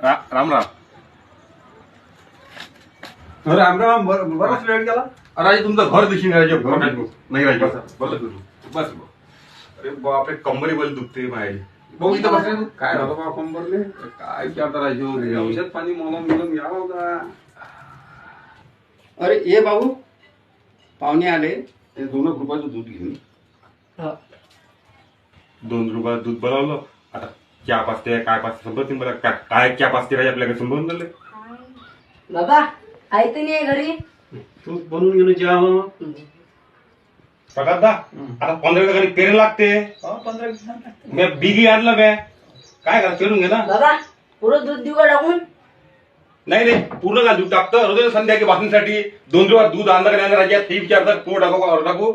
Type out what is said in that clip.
राम राम. राम राम. बराच वेळ गेला. राजे तुमचं घर दिसून राजे नाही राजे बस. अरे बापरे कंबरी दुखते माहिती भाऊ इथं बसले तू काय झालं बा कंबरले? काय विचारता राजे औषध पाणी मलम घ्यावं होता. अरे ये बाबू, पाहुणे आले. ते 2 रुपयाचं दूध घेऊन. 2 रुपयात दूध बनवलं. आता क्या पाचते काय पाचते समजत नाही मला. काय क्या पाचते राजे आपल्याकडे समजून झाले. बाबा आई तर नाही घरी. तू बनवून घेऊन जेवा. प्रकाश दा आता 15 दिवसांनी पेरे लागते. 15 दिवसांना मी बिगी आणलं बॅ काय करा पेरून घे ना. बाबा पुरं दूध देऊ का टाकून? नाही पूर्ण का दूध टाकतं रोज संध्याकाळी बाथरूमसाठी 2 रुपयात दूध आणलं का नाही राज्यात ते विचारतात कोण टाकू का टाकू.